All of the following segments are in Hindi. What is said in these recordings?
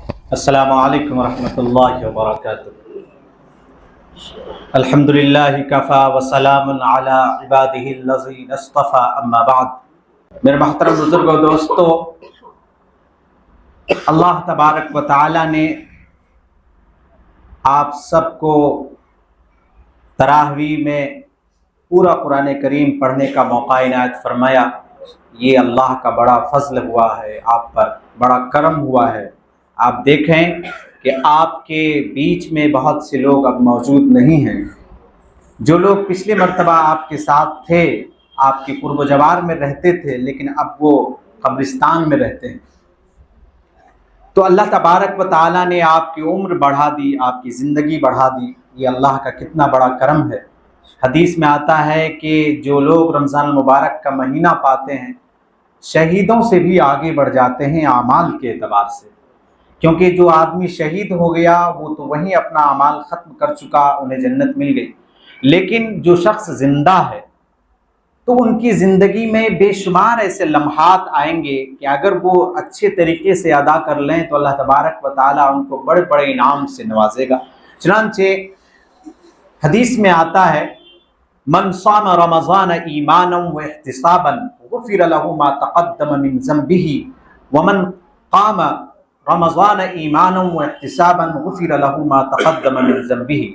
अस्सलामु अलैकुम वरहमतुल्लाहि वबरकातुहू। अल्हम्दुलिल्लाहि कफ़ा व सलामुन अला इबादिहिल्लज़ीना इस्तफ़ा अम्मा बाद। मेरे मोहतरम बुजुर्गों, दोस्तों, अल्लाह तबारक व तआला ने आप सबको तरावी में पूरा कुरान करीम पढ़ने का मौका इनायत फरमाया। ये अल्लाह का बड़ा फजल हुआ है, आप पर बड़ा करम हुआ है। आप देखें कि आपके बीच में बहुत से लोग अब मौजूद नहीं हैं। जो लोग पिछले मर्तबा आपके साथ थे, आपके कुर्ब जवार में रहते थे, लेकिन अब वो कब्रिस्तान में रहते हैं। तो अल्लाह तबारक व तआला ने आपकी उम्र बढ़ा दी, आपकी ज़िंदगी बढ़ा दी। ये अल्लाह का कितना बड़ा करम है। हदीस में आता है कि जो लोग रमज़ान मुबारक का महीना पाते हैं, शहीदों से भी आगे बढ़ जाते हैं आमाल के एतबार से। क्योंकि जो आदमी शहीद हो गया वो तो वहीं अपना अमाल ख़त्म कर चुका, उन्हें जन्नत मिल गई। लेकिन जो शख्स ज़िंदा है तो उनकी ज़िंदगी में बेशुमार ऐसे लम्हात आएंगे कि अगर वो अच्छे तरीके से अदा कर लें तो अल्लाह तबारक व तआला उनको बड़े बड़े इनाम से नवाजेगा। चुनांचे हदीस में आता है, मन साम रमज़ान ईमानन व इहतिसाबन गुफ़िर लहु मा तक़द्दम मिन ज़ंबिही व मन क़ाम रमज़ान ईमानन व इहतिसाबन गुफ़िर लहु मा तक़द्दम मिन ज़ंबिही,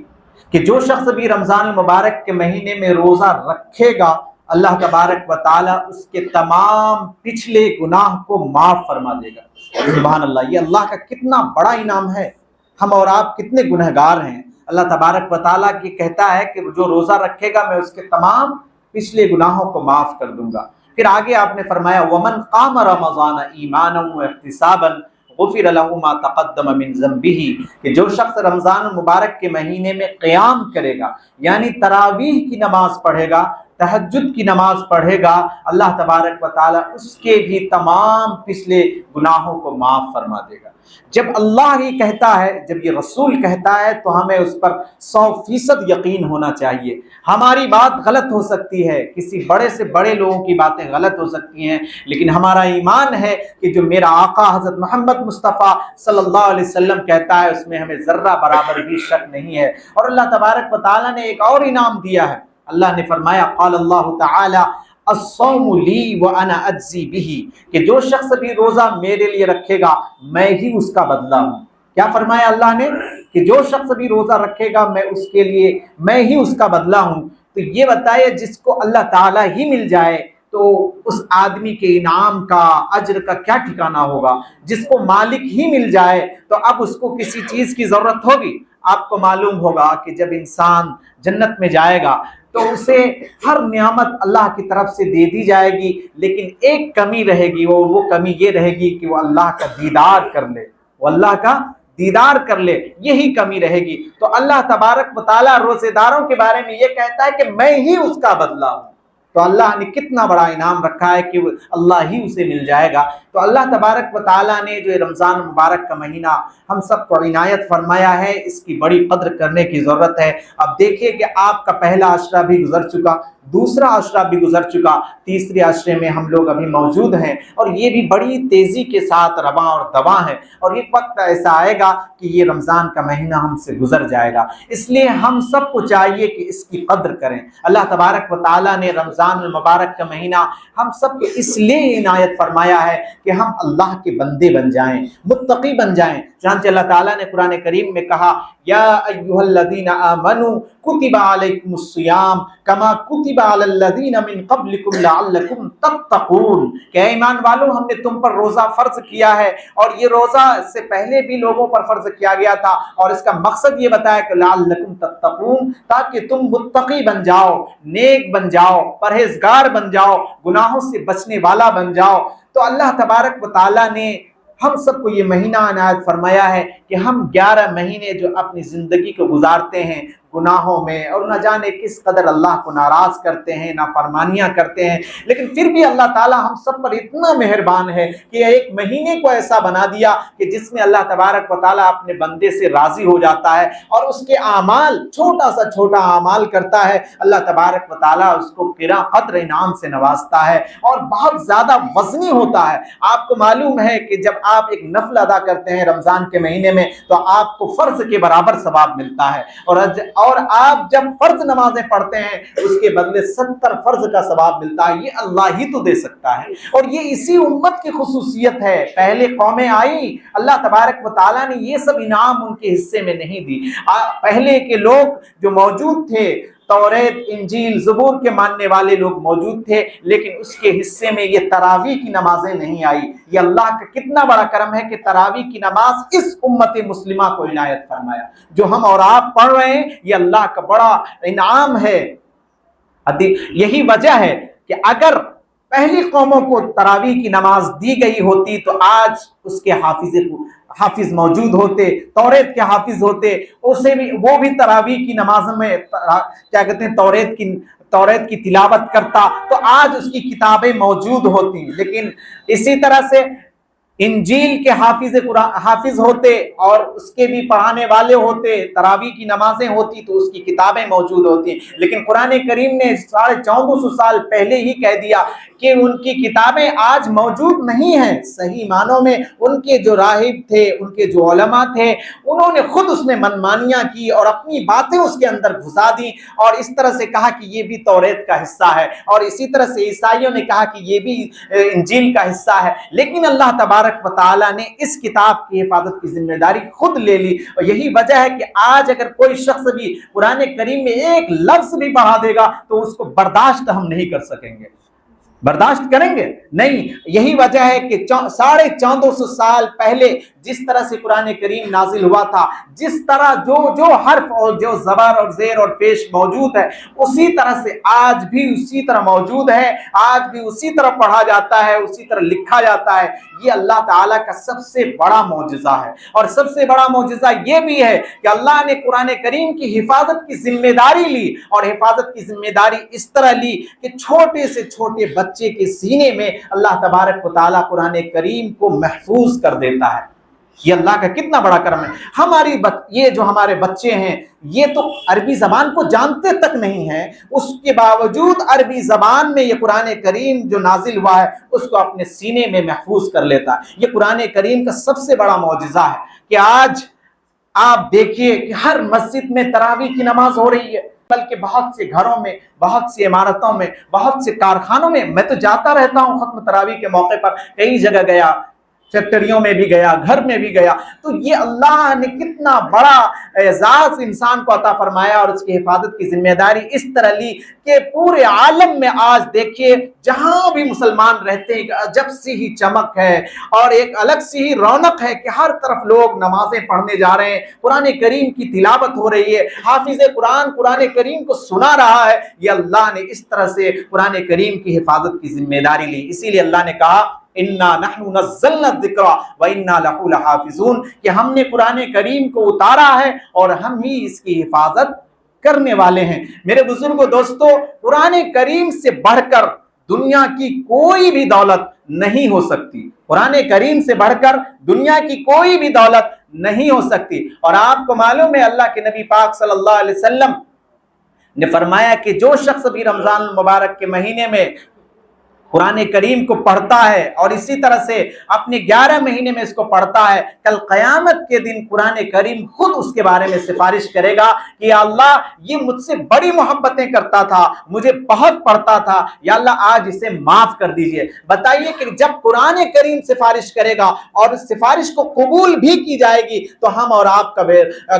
कि जो शख्स भी रमज़ान मुबारक के महीने में रोज़ा रखेगा, अल्लाह तबारक व तआला उसके तमाम पिछले गुनाह को माफ़ फरमा देगा। सुभान अल्लाह, ये अल्लाह का कितना बड़ा इनाम है। हम और आप कितने गुनहगार हैं। अल्लाह तबारक व तआला की कहता है कि जो रोज़ा रखेगा मैं उसके तमाम पिछले गुनाहों को माफ़ कर दूंगा। फिर आगे आपने फरमाया, वमन क़ाम रमज़ान ईमानन व इहतिसाबन गुफ़िर लहु मा तक़द्दम मिन ज़ंबिही, कि जो शख्स रमज़ान मुबारक के महीने में क़याम करेगा, यानी तरावीह की नमाज पढ़ेगा, तहज्जुद की नमाज पढ़ेगा, अल्लाह तबारक व तआला उसके भी तमाम पिछले गुनाहों को माफ़ फरमा देगा। जब अल्लाह ही कहता है, जब ये रसूल कहता है, तो हमें उस पर 100% यकीन होना चाहिए। हमारी बात गलत हो सकती है, किसी बड़े से बड़े लोगों की बातें गलत हो सकती हैं, लेकिन हमारा ईमान है कि जो मेरा आका हज़रत मोहम्मद मुस्तफ़ा सल्लल्लाहु अलैहि वसल्लम कहता है उसमें हमें ज़र्रा बराबर भी शक नहीं है। और अल्लाह तबारक व तआला ने एक और इनाम दिया है। अल्लाह ने फरमाया, क़ाल अल्लाहु तआला अस्सौमु ली व अना अज्ज़ी बिही, कि जो शख्स भी रोज़ा मेरे लिए रखेगा मैं ही उसका बदला हूँ। क्या फरमाया अल्लाह ने, कि जो शख्स भी रोज़ा रखेगा मैं उसके लिए मैं ही उसका बदला हूँ। तो ये बताइए, जिसको अल्लाह ताला ही मिल जाए तो उस आदमी के इनाम का, अज्र का क्या ठिकाना होगा। जिसको मालिक ही मिल जाए तो अब उसको किसी चीज़ की ज़रूरत होगी। आपको मालूम होगा कि जब इंसान जन्नत में जाएगा तो उसे हर नियामत अल्लाह की तरफ से दे दी जाएगी, लेकिन एक कमी रहेगी, वो कमी ये रहेगी कि वो अल्लाह का दीदार कर ले, वो अल्लाह का दीदार कर ले, यही कमी रहेगी। तो अल्लाह तबारक व तआला रोज़ेदारों के बारे में ये कहता है कि मैं ही उसका बदला हूँ। तो अल्लाह ने कितना बड़ा इनाम रखा है कि अल्लाह ही उसे मिल जाएगा। तो अल्लाह तबारक व तआला ने जो रमज़ान मुबारक का महीना हम सबको इनायत फरमाया है, इसकी बड़ी कद्र करने की ज़रूरत है। अब देखिए कि आपका पहला अशरा भी गुजर चुका, दूसरा अशरा भी गुजर चुका, तीसरे अशरे में हम लोग अभी मौजूद हैं, और ये भी बड़ी तेज़ी के साथ रवां और दवां है। और एक वक्त ऐसा आएगा कि ये रमज़ान का महीना हमसे गुजर जाएगा, इसलिए हम सबको चाहिए कि इसकी कद्र करें। अल्लाह तबारक व तआला ने रमज़ान मुबारक का महीना हम सबको इसलिए इनायत फरमाया है कि हम अल्लाह के बंदे बन जाएं, मुत्तकी बन जाएं। चुनांचे अल्लाह ताला ने कुरान करीम में कहा, या अय्युहल्लज़ीना आमनू कुतिबा अलैकुमुस्सियाम कमा कुतिबा अलल्लज़ीना मिन क़ब्लिकुम लअल्लकुम तत्तक़ून, कि ईमान वालों हमने तुम पर रोज़ा फ़र्ज किया है, और ये रोज़ा से पहले भी लोगों पर फ़र्ज किया गया था, और इसका मकसद ये बताया कि लअल्लकुम तत्तक़ून, ताकि तुम मुत्तकी बन जाओ, नेक बन जाओ, परहेज़गार बन जाओ, गुनाहों से बचने वाला बन जाओ। तो अल्लाह तबारक व तआला ने हम सबको ये महीना इनायत फरमाया है कि हम 11 महीने जो अपनी ज़िंदगी को गुजारते हैं गुनाहों में और न जाने किस कदर अल्लाह को नाराज करते हैं, नाफरमानियां करते हैं, लेकिन फिर भी अल्लाह ताला हम सब पर इतना मेहरबान है कि एक महीने को ऐसा बना दिया कि जिसमें अल्लाह तबारक व ताला अपने बंदे से राजी हो जाता है और उसके आमाल, छोटा सा छोटा आमाल करता है, अल्लाह तबारक व ताला उसको किरा कद्र इनाम से नवाजता है और बहुत ज्यादा वजनी होता है। आपको मालूम है कि जब आप एक नफल अदा करते हैं रमजान के महीने में तो आपको फर्ज के बराबर सवाब मिलता है, और आप जब फर्ज नमाजें पढ़ते हैं उसके बदले 70 फर्ज का सवाब मिलता है। ये अल्लाह ही तो दे सकता है और ये इसी उम्मत की खुसूसियत है। पहले कौमें आई, अल्लाह तबारक व ताला ने ये सब इनाम उनके हिस्से में नहीं दी। पहले के लोग जो मौजूद थे, तौरेत, इंजील, ज़बूर के मानने वाले लोग मौजूद थे, लेकिन उसके हिस्से में ये तरावी की नमाजें नहीं आई। ये अल्लाह का कितना बड़ा करम है कि तरावी की नमाज इस उम्मत मुस्लिमा को इनायत फरमाया। जो हम और आप पढ़ रहे हैं ये अल्लाह का बड़ा इनाम है। यही वजह है कि अगर पहली कौमों को तरावी की नमाज दी गई होती तो आज उसके हाफिज मौजूद होते, तौरेत के हाफिज होते, उसे भी वो भी तरावी की नमाज में क्या कहते हैं तौरेत की तिलावत करता तो आज उसकी किताबें मौजूद होती। लेकिन इसी तरह से इंजील के हाफिज होते और उसके भी पढ़ाने वाले होते, तरावी की नमाजें होती तो उसकी किताबें मौजूद होती। लेकिन कुरान करीम ने 1450 साल पहले ही कह दिया कि उनकी किताबें आज मौजूद नहीं हैं। सही मानों में उनके जो राहिब थे, उनके जो उलमा थे, उन्होंने खुद उसमें मनमानियां की और अपनी बातें उसके अंदर घुसा दी और इस तरह से कहा कि ये भी तौरेत का हिस्सा है, और इसी तरह से ईसाइयों ने कहा कि ये भी इंजील का हिस्सा है। लेकिन अल्लाह तबारक व तआला ने इस किताब की हिफाजत की जिम्मेदारी खुद ले ली और यही वजह है कि आज अगर कोई शख्स भी कुरान करीम में एक लफ्ज भी बढ़ा देगा तो उसको बर्दाश्त हम नहीं कर सकेंगे। बर्दाश्त करेंगे नहीं। यही वजह है कि 1450 साल पहले जिस तरह से कुरान करीम नाजिल हुआ था, जिस तरह जो हर्फ और जो ज़बर और ज़ेर और पेश मौजूद है, उसी तरह से आज भी उसी तरह मौजूद है, आज भी उसी तरह पढ़ा जाता है, उसी तरह लिखा जाता है। ये अल्लाह ताला का सबसे बड़ा मौजज़ा है। और सबसे बड़ा मौजज़ा ये भी है कि अल्लाह ने कुरान करीम की हिफाजत की जिम्मेदारी ली, और हिफाजत की जिम्मेदारी इस तरह ली कि छोटे से छोटे बच्चे के सीने में अल्लाह तबारक व तआला कुरान करीम को महफूज कर देता है। ये अल्लाह का कितना बड़ा करम है। ये जो हमारे बच्चे हैं ये तो अरबी जबान को जानते तक नहीं है, उसके बावजूद अरबी जबान में ये कुरान करीम जो नाजिल हुआ है उसको अपने सीने में महफूज कर लेता है। ये कुरान करीम का सबसे बड़ा मौजज़ा है कि आज आप देखिए कि हर मस्जिद में तरावी की नमाज हो रही है, बल्कि बहुत से घरों में, बहुत सी इमारतों में, बहुत से कारखानों में। मैं तो जाता रहता हूँ खत्म तरावी के मौके पर, कई जगह गया, फैक्ट्रियों में भी गया, घर में भी गया। तो ये अल्लाह ने कितना बड़ा एजाज इंसान को अता फरमाया और उसकी हिफाजत की जिम्मेदारी इस तरह ली कि पूरे आलम में आज देखिए जहां भी मुसलमान रहते हैं एक अजब सी ही चमक है और एक अलग सी ही रौनक है कि हर तरफ लोग नमाजें पढ़ने जा रहे हैं, कुरान करीम की तिलावत हो रही है, हाफिज कुरान कुरान करीम को सुना रहा है। ये अल्लाह ने इस तरह से कुरान करीम की हिफाजत की जिम्मेदारी ली। इसीलिए अल्लाह ने कहा इन्ना नहनु नज़्ज़लना ज़िक्रा व इन्ना लहू लहाफ़िज़ून, कि हमने कुरान करीम को उतारा है और हम ही इसकी हिफाजत करने वाले हैं। मेरे बुजुर्गों, दोस्तों, कुरान करीम से बढ़कर दुनिया की कोई भी दौलत नहीं हो सकती। कुरान करीम से बढ़कर दुनिया की कोई भी दौलत नहीं हो सकती। और आपको मालूम है अल्लाह के नबी पाक सल्लल्लाहु अलैहि वसल्लम ने फरमाया कि जो शख्स भी रमजान मुबारक के महीने में कुरान करीम को पढ़ता है और इसी तरह से अपने 11 महीने में इसको पढ़ता है, कल क़यामत के दिन कुरान करीम खुद उसके बारे में सिफारिश करेगा कि या अल्लाह ये मुझसे बड़ी मोहब्बतें करता था, मुझे बहुत पढ़ता था, या अल्लाह आज इसे माफ कर दीजिए। बताइए कि जब कुरान करीम सिफारिश करेगा और उस सिफारिश को कबूल भी की जाएगी तो हम और आपका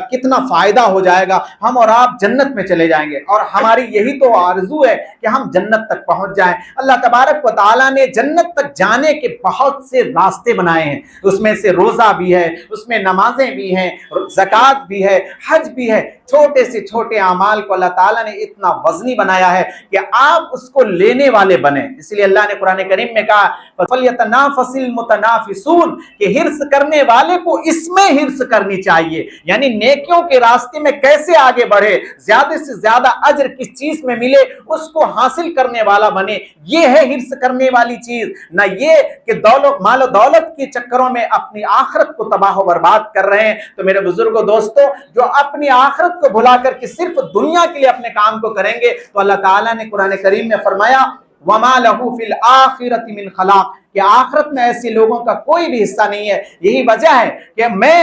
कितना फायदा हो जाएगा, हम और आप जन्नत में चले जाएंगे। और हमारी यही तो आरजू है कि हम जन्नत तक पहुंच जाएं। अल्लाह तबारक व तआला ने जन्नत तक जाने के बहुत से रास्ते बनाए हैं, उसमें से रोजा भी है, उसमें नमाजें भी हैं, ज़कात भी है, हज भी है। छोटे से छोटे अमाल को अल्लाह ताला ने इतना वजनी बनाया है कि आप उसको लेने वाले बने। इसलिए अल्लाह ने कुरान करीम में कहा फल्यतनाफसिल मुतनाफिसून, कि हिर्स करने वाले को इसमें हिर्स करनी चाहिए, यानी नेकियों के रास्ते में कैसे आगे बढ़े, ज्यादा से ज्यादा अज्र किस चीज में मिले उसको हासिल करने वाला बने। ये है हिर्स करने वाली चीज, ना ये कि दौलत मालो दौलत के चक्करों में अपनी आखिरत को तबाह बर्बाद कर रहे हैं। तो मेरे बुजुर्गों दोस्तों, जो अपनी आखिरत को भुला करके सिर्फ दुनिया के लिए अपने काम को करेंगे, तो अल्लाह ताला ने कुरान करीम में फरमाया वमा लहू फिल आखिरति मिन खलाक, कि आखिरत में ऐसे लोगों का कोई भी हिस्सा नहीं है। यही वजह है कि मैं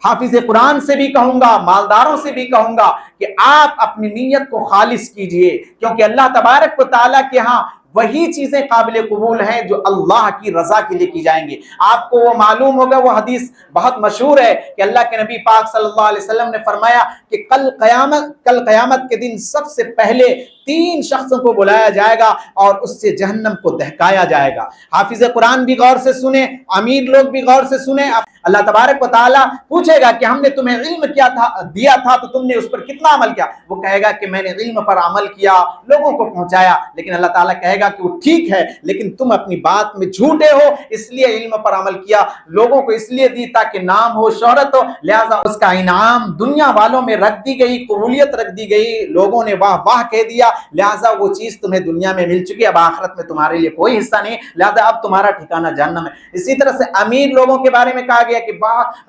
हाफिज कुरान से भी कहूंगा, मालदारों से भी कहूंगा कि आप अपनी नीयत को खालिस कीजिए, क्योंकि अल्लाह तबारक व तआला के यहाँ वही चीजें काबिल कबूल हैं जो अल्लाह की रजा के लिए की जाएंगी। आपको वो मालूम होगा, वो हदीस बहुत मशहूर है कि अल्लाह के नबी पाक सल्लल्लाहु अलैहि वसल्लम ने फरमाया कि कल क़यामत के दिन सबसे पहले 3 शख्सों को बुलाया जाएगा और उससे जहन्नम को दहकाया जाएगा। हाफिज कुरान भी गौर से सुने, अमीर लोग भी गौर से सुने। अल्लाह तबारक व तआला पूछेगा कि हमने तुम्हें इल्म दिया था तो तुमने उस पर कितना अमल किया? वो कहेगा कि मैंने इल्म पर अमल किया, लोगों को पहुंचाया। लेकिन अल्लाह ताला कहेगा कि वो ठीक है, लेकिन तुम अपनी बात में झूठे हो, इसलिए इल्म पर अमल किया, लोगों को इसलिए दी ताकि नाम हो, शोहरत हो, लिहाजा उसका इनाम दुनिया वालों में रख दी गई, कबूलियत रख दी गई, लोगों ने वाह वाह कह दिया, लिहाजा वो चीज तुम्हें दुनिया में मिल चुकी है, अब आखिरत में तुम्हारे लिए कोई हिस्सा नहीं, लिहाजा अब तुम्हारा ठिकाना जहन्नम है। इसी तरह से अमीर लोगों के बारे में कहा गया कि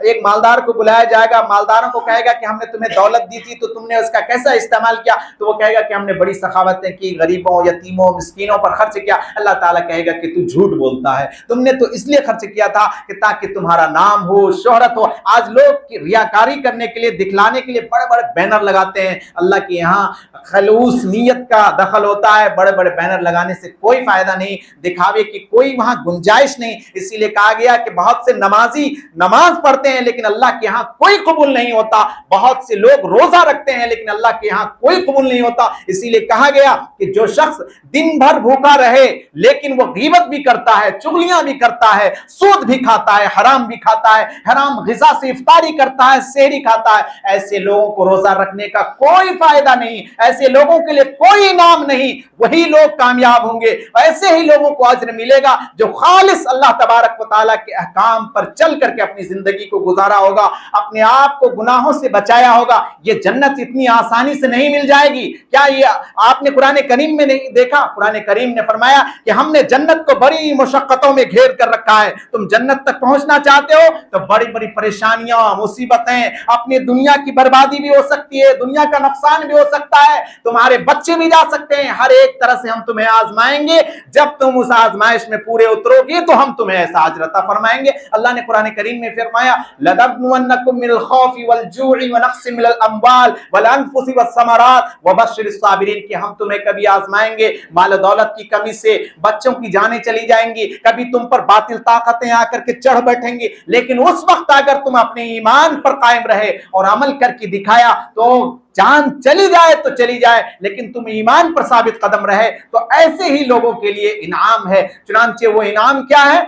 एक मालदार को बुलाया जाएगा, मालदारों को कहेगा कि हमने तुम्हें दौलत दी थी तो तुमने उसका कैसा इस्तेमाल किया? तो वो कहेगा कि हमने बड़ी सखावतें की, गरीबों, यतीमों, मिस्कीनों पर खर्च किया। अल्लाह ताला कहेगा कि तू झूठ बोलता है, तुमने तो इसलिए खर्च किया था कि ताकि तुम्हारा नाम हो, शोहरत हो। आज लोग रियाकारी करने के लिए, दिखलाने के लिए बड़े बड़े बैनर लगाते हैं। अल्लाह के यहाँ खलूस नीयत का दखल होता है, बड़े बड़े बैनर लगाने से कोई फायदा नहीं, दिखावे की कोई वहां गुंजाइश नहीं। इसीलिए कहा गया कि बहुत से नमाजी नमाज पढ़ते हैं लेकिन अल्लाह के यहाँ कोई कबूल नहीं होता, बहुत से लोग रोजा रखते हैं लेकिन अल्लाह के यहाँ कोई कबूल नहीं होता। इसीलिए कहा गया कि जो शख्स दिन भर भूखा रहे लेकिन वो गीबत भी करता है, चुगलियां भी करता है, सूद भी खाता है, हराम भी खाता है, हराम ग़िज़ा से इफ्तारी करता है, सेहरी खाता है, ऐसे लोगों को रोजा रखने का कोई फायदा नहीं, ऐसे लोगों के लिए कोई इनाम नहीं। वही लोग कामयाब होंगे, ऐसे ही लोगों को अज्र मिलेगा जो खालिस अल्लाह तबारक व तआला के अहकाम पर चल करके अपनी जिंदगी को गुजारा होगा, अपने आप को गुनाहों से बचाया होगा। ये जन्नत इतनी आसानी से नहीं मिल जाएगी। क्या ये आपने कुरान करीम में नहीं देखा? कुरान करीम ने फरमाया कि हमने जन्नत को बड़ी मुशक्कतों में घेर कर रखा है। तुम जन्नत तक पहुंचना चाहते हो तो बड़ी बड़ी परेशानियां, मुसीबतें, अपनी दुनिया की बर्बादी भी हो सकती है, दुनिया का नुकसान भी हो सकता है, तुम्हारे बच्चे भी जा सकते हैं, हर एक तरह से हम तुम्हें आजमाएंगे। जब तुम उस आजमाइश में पूरे उतरोगे तो हम तुम्हें ऐसा अज्र अता फरमाएंगे। अल्लाह ने कुरान करीम में फरमाया लनबलुवन्नकुम मिनल खौफि वल जू'i व नक्सिम मिनल अम्वाल वल अनफुसि वस समरात व बश्शिरिस साबिरीन, कि हम तुम्हें कभी आजमाएंगे माल दौलत की कमी से, बच्चों की जानें चली जाएंगी, कभी तुम पर बातिल ताकतें आकर के चढ़ बैठेंगी, लेकिन उस वक्त अगर तुम अपने ईमान पर कायम रहे और अमल करके दिखाया तो जान चली जाए तो चली जाए, लेकिन तुम ईमान पर साबित कदम रहे तो ऐसे ही लोगों के लिए इनाम है। चुनांचे वो इनाम क्या है?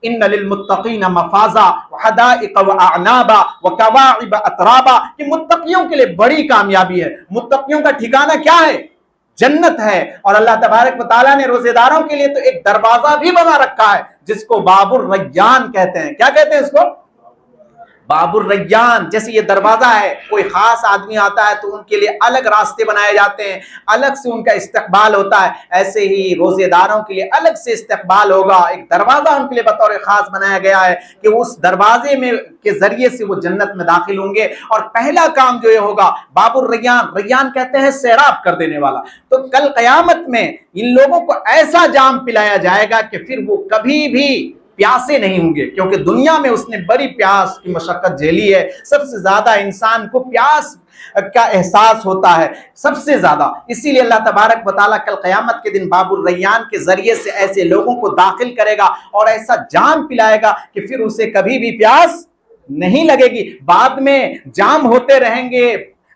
इन्ना लिल मुत्तकीना मफाजा व हदाइक व अअनाबा व कवाइब अतराबा, कि मुत्तकियों के लिए बड़ी कामयाबी है। मुत्तकियों का ठिकाना क्या है? जन्नत है। और अल्लाह तबारक व तआला ने रोजेदारों के लिए तो एक दरवाजा भी बना रखा है जिसको बाबुर रय्यान कहते हैं। क्या कहते हैं इसको? बाबुर रय्यान। जैसे ये दरवाजा है, कोई खास आदमी आता है तो उनके लिए अलग रास्ते बनाए जाते हैं, अलग से उनका इस्तकबाल होता है, ऐसे ही रोजेदारों के लिए अलग से इस्तकबाल होगा। एक दरवाजा उनके लिए बतौर खास बनाया गया है कि उस दरवाजे में के जरिए से वो जन्नत में दाखिल होंगे। और पहला काम जो ये होगा, बाबुर रय्यान, रय्यान कहते हैं सैराब कर देने वाला। तो कल कयामत में इन लोगों को ऐसा जाम पिलाया जाएगा कि फिर वो कभी भी प्यासे नहीं होंगे, क्योंकि दुनिया में उसने बड़ी प्यास की मशक्कत झेली है। सबसे ज्यादा इंसान को प्यास का एहसास होता है, सबसे ज्यादा। इसीलिए अल्लाह तबारक व तआला कल क़यामत के दिन बाबुर रय्यान के जरिए से ऐसे लोगों को दाखिल करेगा और ऐसा जाम पिलाएगा कि फिर उसे कभी भी प्यास नहीं लगेगी। बाद में जाम होते रहेंगे,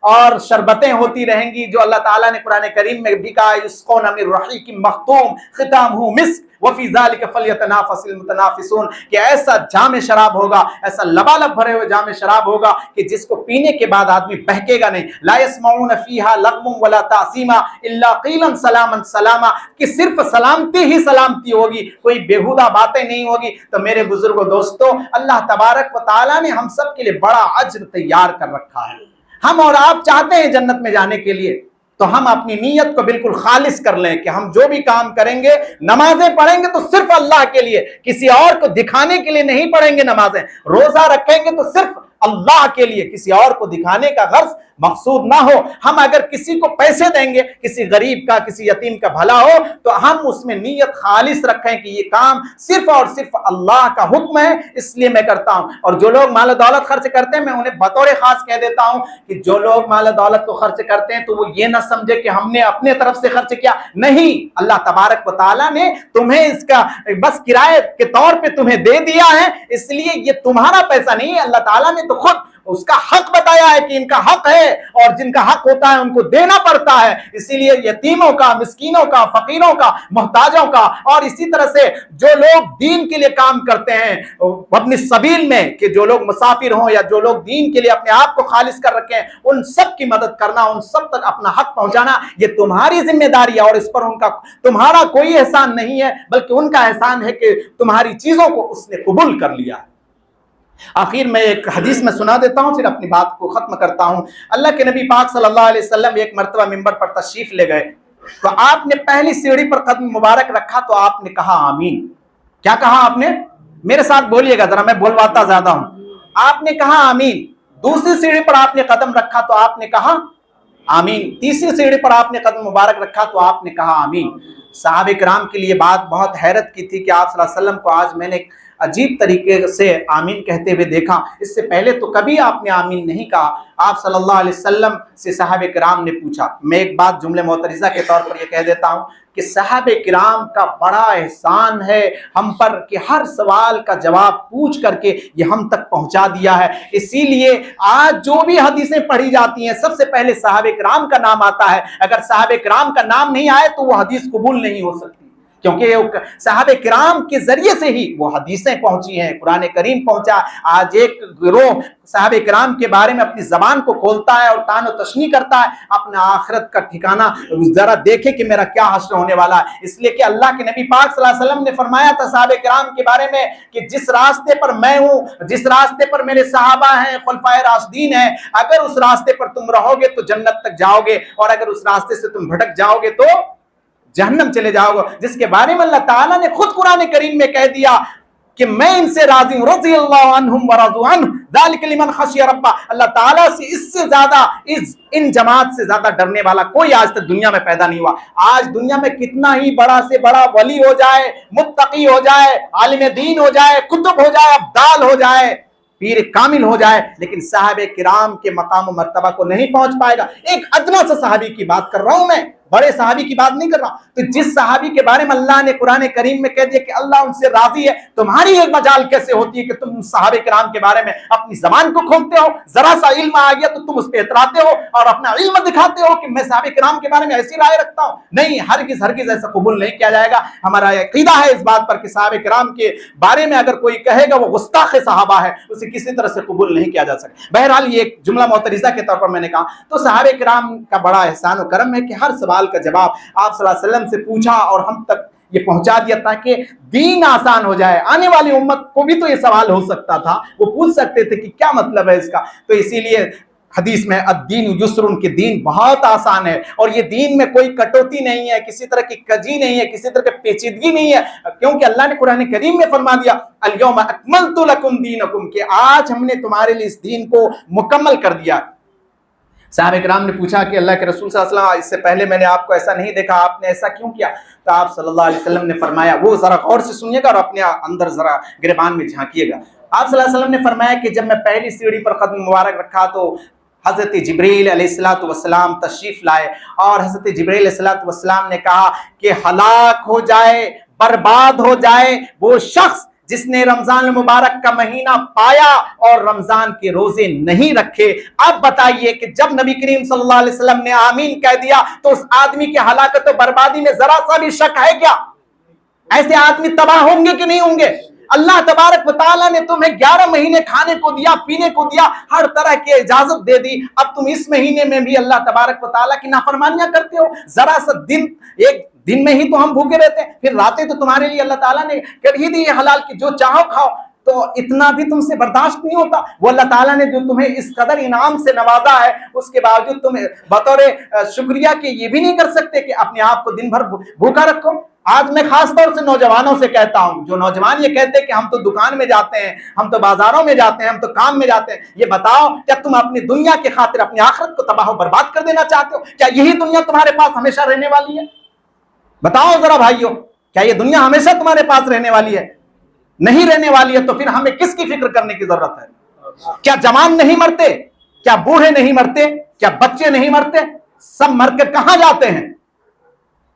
और शरबतें होती रहेंगी जो अल्लाह ताला ने कुरान करीम में भी कहा, युस्क़ौना मिन रहीक़िम मख़्तूम ख़ितामुहु मिस्क व फ़ी ज़ालिका फ़ल्यतनाफ़सिल मुतनाफ़िसून, कि ऐसा जाम शराब होगा, ऐसा लबालब भरे हुए जाम शराब होगा कि जिसको पीने के बाद आदमी बहकेगा नहीं। ला यस्मऊन फ़ीहा लग़्वम वला तासीमा इल्ला क़ीलन सलामन सलामा, कि सिर्फ सलामती ही सलामती होगी, कोई बेहुदा बातें नहीं होगी। तो मेरे बुजुर्गों दोस्तों, अल्लाह तबारक व तआला ने हम सब के लिए बड़ा अज्र तैयार कर रखा है। हम और आप चाहते हैं जन्नत में जाने के लिए, तो हम अपनी नीयत को बिल्कुल खालिस कर लें कि हम जो भी काम करेंगे, नमाजें पढ़ेंगे तो सिर्फ अल्लाह के लिए, किसी और को दिखाने के लिए नहीं पढ़ेंगे नमाजें। रोजा रखेंगे तो सिर्फ अल्लाह के लिए, किसी और को दिखाने का गर्ज मकसूद ना हो। हम अगर किसी को पैसे देंगे, किसी गरीब का, किसी यतीम का भला हो, तो हम उसमें नीयत खालिस रखें कि ये काम सिर्फ और सिर्फ अल्लाह का हुक्म है, इसलिए मैं करता हूं। और जो लोग माल दौलत खर्च करते हैं, मैं उन्हें बतौर खास कह देता हूं कि जो लोग माल दौलत को खर्च करते हैं तो वो ये ना समझे कि हमने अपने तरफ से खर्च किया, नहीं, अल्लाह तबारक व तआला ने तुम्हें इसका बस किराए के तौर पे तुम्हें दे दिया है, इसलिए ये तुम्हारा पैसा नहीं है। अल्लाह ताला ने तो खुद उसका हक बताया है कि इनका हक है, और जिनका हक होता है उनको देना पड़ता है। इसीलिए यतीमों का, मिस्कीनों का, फकीरों का, मोहताजों का, और इसी तरह से जो लोग दीन के लिए काम करते हैं अपनी सबील में, कि जो लोग मुसाफिर हों या जो लोग दीन के लिए अपने आप को खालिस कर रखे हैं, उन सब की मदद करना, उन सब तक अपना हक पहुंचाना, ये तुम्हारी जिम्मेदारी है। और इस पर उनका, तुम्हारा कोई एहसान नहीं है, बल्कि उनका एहसान है कि तुम्हारी चीजों को उसने कबूल कर लिया है। आखिर में एक हदीस में सुना देता हूं, फिर अपनी बात को खत्म करता हूं। अल्लाह के नबी पाक सल्लल्लाहु अलैहि वसल्लम एक मर्तबा मिंबर पर तशरीफ ले गए, तो आपने पहली सीढ़ी पर कदम मुबारक रखा तो आपने कहा आमीन। क्या कहा आपने? मेरे साथ बोलिएगा जरा, मैं बोलवाता ज्यादा हूं। आपने कहा आमीन। दूसरी सीढ़ी पर आपने कदम रखा तो आपने कहा आमीन। तीसरी सीढ़ी पर आपने कदम मुबारक रखा तो आपने कहा आमीन। सहाबे किराम के लिए बात बहुत हैरत की थी कि आप सल्लल्लाहु अलैहि वसल्लम को आज मैंने अजीब तरीके से आमीन कहते हुए देखा। इससे पहले तो कभी आपने आमीन नहीं कहा। आप सल्लल्लाहु अलैहि वसल्लम से सहाबे किराम ने पूछा। मैं एक बात जुमले मोतरिज़ा के तौर पर यह कह देता हूं कि सहाबे किराम का बड़ा एहसान है हम पर कि हर सवाल का जवाब पूछ करके ये हम तक पहुंचा दिया है। इसीलिए आज जो भी हदीसें पढ़ी जाती हैं, सबसे पहले सहाबे किराम का नाम आता है। अगर सहाबे किराम का नाम नहीं आए तो वो हदीस कबूल नहीं हो सकती, क्योंकि सहाबे किराम के जरिए से ही वो हदीसें पहुंची हैं, कुरान करीम पहुंचा। आज एक गिरोह सहाबे किराम के बारे में अपनी जबान को खोलता है और तानो तशनी करता है, अपना आखिरत का ठिकाना जरा देखे कि मेरा क्या हश्र होने वाला है। इसलिए कि अल्लाह के नबी पाक सल्लल्लाहु अलैहि वसल्लम ने फरमाया था सहाबे किराम के बारे में कि जिस रास्ते पर मैं हूं, जिस रास्ते पर मेरे सहाबा हैं, खुलफाए राशिदीन हैं, अगर उस रास्ते पर तुम रहोगे तो जन्नत तक जाओगे, और अगर उस रास्ते से तुम भटक जाओगे तो जहन्नम चले जाओगे। जिसके बारे में अल्लाह ताला ने खुद कुरान करीम में कह दिया कि मैं इनसे राजी हूं, रज़ियल्लाहु अन्हुम व रज़ू अन्हु ज़ालिका लिमन खशिया रब्बा। अल्लाह ताला से इससे ज्यादा, इन जमात से ज्यादा डरने वाला कोई आज तक दुनिया में पैदा नहीं हुआ। आज दुनिया में कितना ही बड़ा से बड़ा वली हो जाए, मुत्तकी हो जाए, आलिम दीन हो जाए, कुतुब हो जाए, अब्दाल हो जाए, पीर कामिल हो जाए, लेकिन साहबे किराम के मकाम मर्तबा को नहीं पहुंच पाएगा। एक अदना सा सहाबी की बात कर रहा हूं मैं, बड़े सहाबी की बात नहीं कर रहा। तो जिस सहाबी के बारे में अल्लाह ने कुरान करीम में कह दिया कि अल्लाह उनसे राजी है, तुम्हारी एक मजाल कैसे होती है कि तुम सहाबे किराम के बारे में अपनी जबान को खोलते हो, जरा सा इल्म आ गया तो तुम उस पर इतराते हो और अपना इल्म दिखाते हो कि मैं सहाबे किराम के बारे में ऐसी राय रखता हूं। नहीं, हरगिज़ हरगिज़ ऐसा कबूल नहीं किया जाएगा। हमारा अकीदा है इस बात पर कि सहाबे किराम के बारे में अगर कोई कहेगा वो गुस्ताख सहाबा है, उसे किसी तरह से कबूल नहीं किया जा सकता। बहरहाल ये एक जुमला मोतरिज़ा के तौर पर मैंने कहा। तो सहाबे किराम का बड़ा एहसान और करम है कि हर सवाल का जवाब आप सल्लल्लाहु अलैहि वसल्लम से पूछा और हम तक ये पहुंचा दिया ताकि दीन आसान हो जाए। आने वाली उम्मत को भी तो ये सवाल हो सकता था, वो पूछ सकते थे कि क्या मतलब है इसका। तो इसीलिए हदीस में अद्दीन युस्रुन, के दीन बहुत आसान है, और ये दीन में कोई कटौती नहीं है, किसी तरह की कजी नहीं है, किसी तरह की पेचीदगी नहीं है, क्योंकि अल्लाह ने कुरान करीम में फरमा दिया अल-यौमा अकमलतु लकुम दीनकुम, कि आज हमने तुम्हारे लिए इस दीन को मुकम्मल कर दिया। साहब इकराम ने पूछा कि अल्लाह के रसूल सल्लल्लाहु अलैहि वसल्लम, इससे पहले मैंने आपको ऐसा नहीं देखा, आपने ऐसा क्यों किया? तो आप सल्लल्लाहु अलैहि वसल्लम ने फरमाया, वो जरा गौर से सुनिएगा और अपने अंदर जरा गिरबान में झांकिएगा। आप सल्लल्लाहु अलैहि वसल्लम ने फरमाया कि जब मैं पहली सीढ़ी पर कदम मुबारक रखा तो हज़रत जिब्रील अलैहिस्सलातु वस्सलाम तशरीफ लाए, और हज़रत जिब्रील अलैहिस्सलातु वस्सलाम ने कहा कि हलाक हो जाए, बर्बाद हो जाए वो शख्स जिसने रमजान मुबारक का महीना पाया और रमजान के रोजे नहीं रखे। अब बताइए कि जब नबी करीम सल्लल्लाहु अलैहि वसल्लम ने आमीन कह दिया तो उस आदमी की हलाकत और बर्बादी में जरा सा भी शक है क्या? ऐसे आदमी तबाह होंगे कि नहीं होंगे? अल्लाह तबारक व तआला ने तुम्हें 11 महीने खाने को दिया, पीने को दिया, हर तरह की इजाजत दे दी। अब तुम इस महीने में भी अल्लाह तबारक व तआला की नाफरमानियां करते हो। जरा सा दिन, एक दिन में ही तो हम भूखे रहते हैं, फिर रातें तो तुम्हारे लिए अल्लाह ताला ने कर ही दी हलाल की, जो चाहो खाओ। तो इतना भी तुमसे बर्दाश्त नहीं होता? वो अल्लाह ताला ने जो तुम्हें इस कदर इनाम से नवाजा है, उसके बावजूद तुम बतौर शुक्रिया के ये भी नहीं कर सकते कि अपने आप को दिन भर भूखा रखो। आज मैं खास तौर से नौजवानों से कहता हूं, जो नौजवान ये कहते हैं कि हम तो दुकान में जाते हैं, हम तो बाजारों में जाते हैं, हम तो काम में जाते हैं, ये बताओ क्या तुम अपनी दुनिया के खातिर अपनी आखिरत को तबाह बर्बाद कर देना चाहते हो? क्या यही दुनिया तुम्हारे पास हमेशा रहने वाली है? बताओ जरा भाइयों, क्या ये दुनिया हमेशा तुम्हारे पास रहने वाली है? नहीं रहने वाली है तो फिर हमें किसकी फिक्र करने की जरूरत है? क्या जवान नहीं मरते? क्या बूढ़े नहीं मरते? क्या बच्चे नहीं मरते? सब मरकर कहां जाते हैं?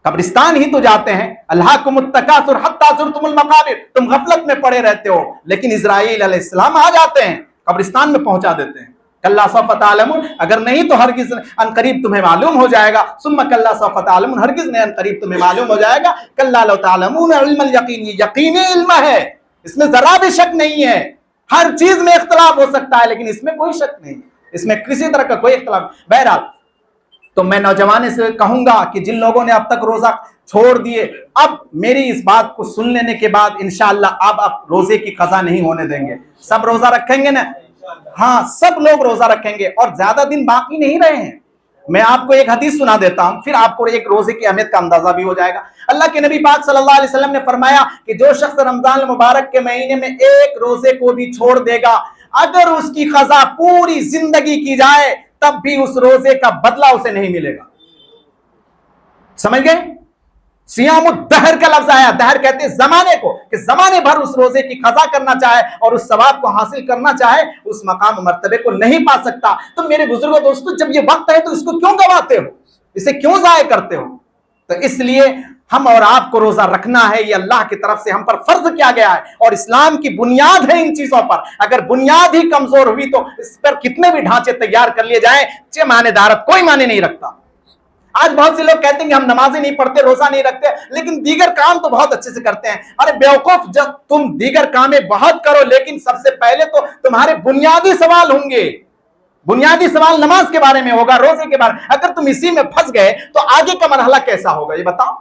कब्रिस्तान ही तो जाते हैं। अल्हाकुमुत तकासुर हत्ता ज़ुरतुमुल मकाबिर, तुम गफलत में पड़े रहते हो, लेकिन इस्राईल अलैहिस्सलाम आ जाते हैं, कब्रिस्तान में पहुंचा देते हैं। कल्ला सौफ तअलमून, अगर नहीं तो हरगिज अनकरीब तुम्हें मालूम हो जाएगा। सुम्मा कल्ला सौफ तअलमून, हरगिज नहीं अनकरीब तुम्हें मालूम हो जाएगा। कल्ला लौ तअलमून इल्मल यकीन, यकीनी इल्म है, इसमें जरा भी शक नहीं है। हर चीज में इख्तलाफ हो सकता है लेकिन इसमें कोई शक नहीं, इसमें किसी तरह का कोई इख्तलाफ। बहरहाल तो मैं नौजवान से कहूंगा कि जिन लोगों ने अब तक रोजा छोड़ दिए, अब मेरी इस बात को सुन लेने के बाद इंशाअल्लाह अब रोजे की कज़ा नहीं होने देंगे। सब रोजा रखेंगे ना? हाँ, सब लोग रोजा रखेंगे और ज्यादा दिन बाकी नहीं रहे हैं। मैं आपको एक हदीस सुना देता हूं, फिर आपको एक रोजे की अहमियत का अंदाजा भी हो जाएगा। अल्लाह के नबी पाक सल्लल्लाहु अलैहि वसल्लम ने फरमाया कि जो शख्स रमजान मुबारक के महीने में एक रोजे को भी छोड़ देगा, अगर उसकी कज़ा पूरी जिंदगी की जाए तब भी उस रोजे का बदला उसे नहीं मिलेगा। समझ गए? सियामुद दहर का लफ्ज आया। दहर कहते हैं जमाने को, कि जमाने भर उस रोजे की कज़ा करना चाहे और उस सवाब को हासिल करना चाहे, उस मकाम मर्तबे को नहीं पा सकता। तो मेरे बुजुर्गों दोस्तों, जब ये वक्त है तो इसको क्यों गवाते हो? इसे क्यों जाया करते हो? तो इसलिए हम और आपको रोजा रखना है, ये अल्लाह की तरफ से हम पर फर्ज किया गया है और इस्लाम की बुनियाद है इन चीजों पर। अगर बुनियाद ही कमजोर हुई तो इस पर कितने भी ढांचे तैयार कर लिए जाए, चे मानेदारत कोई माने नहीं रखता। आज बहुत से लोग कहते हैं कि हम नमाजें नहीं पढ़ते, रोजा नहीं रखते, लेकिन दीगर काम तो बहुत अच्छे से करते हैं। अरे बेवकूफ, जब तुम दीगर कामें बहुत करो, लेकिन सबसे पहले तो तुम्हारे बुनियादी सवाल होंगे। बुनियादी सवाल नमाज के बारे में होगा, रोजे के बारे में। अगर तुम इसी में फंस गए तो आगे का मरहला कैसा होगा ये बताओ?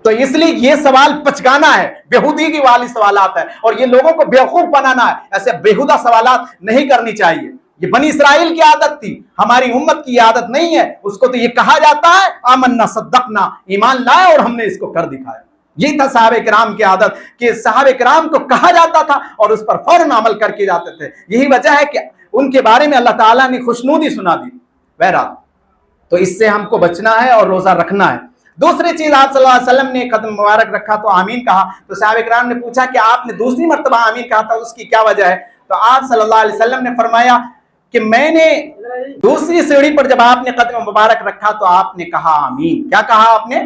तो इसलिए ये सवाल पचकाना है, बेहूदी की वाली सवालात है और ये लोगों को बेवकूफ बनाना है। ऐसे बेहुदा सवालात नहीं करनी चाहिए। ये बनी इस्राइल की आदत थी, हमारी उम्मत की आदत नहीं है। उसको तो ये कहा जाता है आमन्ना सद्दकना, ईमान लाए और हमने इसको कर दिखाया। यही था साहबे किराम की आदत कि साहबे किराम को कहा जाता था और उस पर फौरन अमल करके जाते थे। यही वजह है कि उनके बारे में अल्लाह ताला ने खुशनूदी सुना दी। बहरहाल तो इससे हमको बचना है और रोजा रखना है। दूसरी चीज, आप सल्लल्लाहु अलैहि वसल्लम ने कदम मुबारक रखा तो आमीन कहा। तो साहबे किराम ने पूछा कि आपने दूसरी मर्तबा आमीन कहा था, उसकी क्या वजह है? तो आप सल्लल्लाहु अलैहि वसल्लम ने फरमाया कि मैंने दूसरी सीढ़ी पर जब आपने कदम मुबारक रखा तो आपने कहा आमीन। क्या कहा आपने?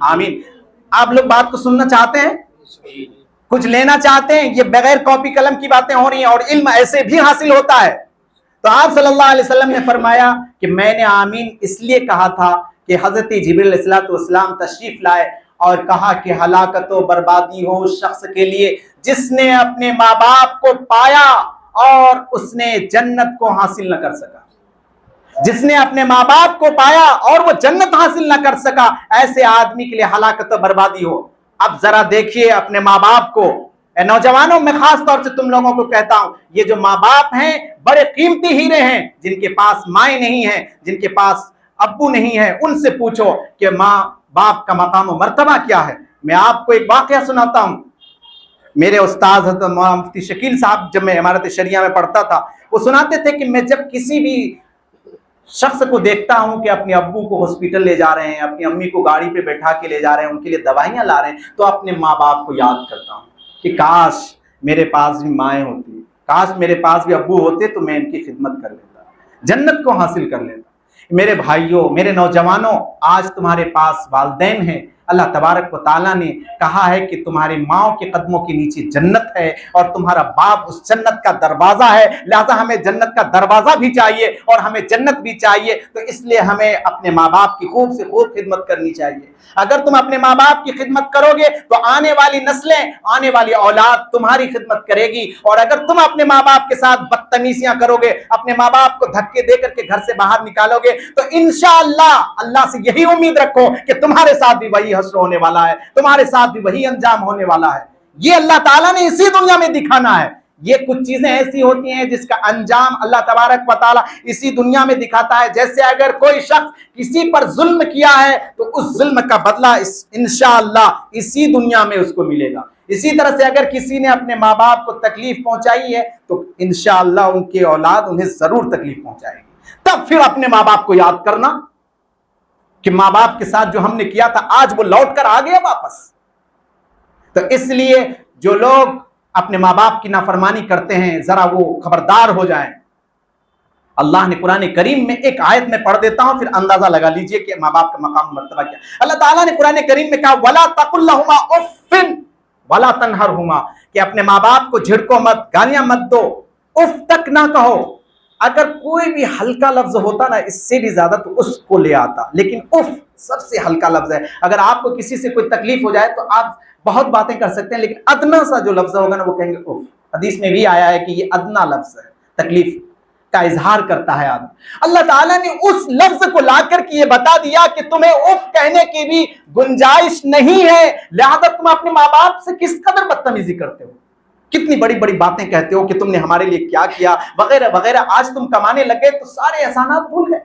आमीन। आप लोग बात को सुनना चाहते हैं, कुछ लेना चाहते हैं? ये बगैर कॉपी कलम की बातें हो रही हैं और इल्म ऐसे भी हासिल होता है। तो आप सल्लल्लाहु अलैहि वसल्लम ने फरमाया कि मैंने आमीन इसलिए कहा था कि हजरत जिब्रील अलैहिस्सलाम तशरीफ लाए और कहा कि हलाकत व बर्बादी हो उस शख्स के लिए जिसने अपने माँ बाप को पाया और उसने जन्नत को हासिल न कर सका। जिसने अपने माँ बाप को पाया और वो जन्नत हासिल न कर सका, ऐसे आदमी के लिए हलाकत व बर्बादी हो। अब जरा देखिए अपने माँ बाप को। नौजवानों, मैं खास तौर से तुम लोगों को कहता हूं, ये जो माँ बाप हैं बड़े कीमती हीरे हैं। जिनके पास माएँ नहीं है, जिनके पास अब्बू नहीं है, उनसे पूछो कि माँ बाप का मकाम और मर्तबा क्या है। मैं आपको एक वाकया सुनाता हूं। मेरे उस्ताद हज़रत मुफ्ती शकील साहब, जब मैं इमारत शरिया में पढ़ता था, वो सुनाते थे कि मैं जब किसी भी शख्स को देखता हूं कि अपने अब्बू को हॉस्पिटल ले जा रहे हैं, अपनी अम्मी को गाड़ी पे बैठा के ले जा रहे हैं, उनके लिए दवाइयां ला रहे हैं, तो अपने माँ बाप को याद करता हूं कि काश मेरे पास भी माएँ होती, काश मेरे पास भी अब्बू होते तो मैं इनकी खिदमत कर लेता, जन्नत को हासिल कर लेता। मेरे भाइयों, मेरे नौजवानों, आज तुम्हारे पास वालिदैन हैं, अल्लाह तबारक व तआला ने कहा है कि तुम्हारे माओ के कदमों के नीचे जन्नत है और तुम्हारा बाप उस जन्नत का दरवाजा है, लिहाजा हमें जन्नत का दरवाजा भी चाहिए और हमें जन्नत भी चाहिए। तो इसलिए हमें अपने माँ बाप की खूब से खूब खिदमत करनी चाहिए। अगर तुम अपने माँ बाप की खिदमत करोगे तो आने वाली नस्लें, आने वाली औलाद तुम्हारी खिदमत करेगी। और अगर तुम अपने माँ बाप के साथ बदतमीजियां करोगे, अपने माँ बाप को धक्के दे करके घर से बाहर निकालोगे, तो इंशाअल्लाह अल्लाह से यही उम्मीद रखो कि तुम्हारे साथ भी वही हश्र होने वाला है, तुम्हारे साथ भी वही अंजाम होने वाला है। ये अल्लाह ताला ने इसी दुनिया में दिखाना है। ये कुछ चीजें ऐसी होती हैं जिसका अंजाम अल्लाह तबारक व तआला इसी दुनिया में दिखाता है। जैसे अगर कोई शख्स किसी पर जुल्म किया है तो उस जुल्म का बदला इंशाअल्लाह इसी दुनिया में उसको मिलेगा। इसी तरह से अगर किसी ने अपने माँ बाप को तकलीफ पहुंचाई है तो इंशाअल्लाह उनके औलाद उन्हें जरूर तकलीफ पहुंचाएगी। तब फिर अपने माँ बाप को याद करना कि माँ बाप के साथ जो हमने किया था आज वो लौट कर आ गया वापस। तो इसलिए जो लोग अपने माँ बाप की नाफरमानी करते हैं जरा वो खबरदार हो जाएं। अल्लाह ने कुरान करीम में एक आयत में पढ़ देता हूं, फिर अंदाजा लगा लीजिए कि माँ बाप का मकाम मर्तबा क्या। अल्लाह ताला ने कुरान करीम में कहा वला तकुल्लहुमा उफ्फिन वला तनहरहुमा, कि अपने माँ बाप को झिड़को मत, गालियां मत दो, उफ तक ना कहो। अगर कोई भी हल्का लफ्ज होता ना इससे भी ज्यादा तो उसको ले आता, लेकिन उफ सबसे हल्का लफ्ज है। अगर आपको किसी से कोई तकलीफ हो जाए तो आप बहुत बातें कर सकते हैं, लेकिन अदना सा जो लफ्ज होगा ना वो कहेंगे उफ। हदीस में भी आया है कि ये अदना लफ्ज है, तकलीफ का इजहार करता है आदमी। अल्लाह ताला ने उस लफ्ज को लाकर के ये बता दिया कि तुम्हें उफ कहने की भी गुंजाइश नहीं है, लिहाजा तुम अपने माँ बाप से किस कदर बदतमीजी करते हो, कितनी बड़ी बड़ी बातें कहते हो कि तुमने हमारे लिए क्या किया वगैरह वगैरह। आज तुम कमाने लगे तो सारे एहसानात भूल गए।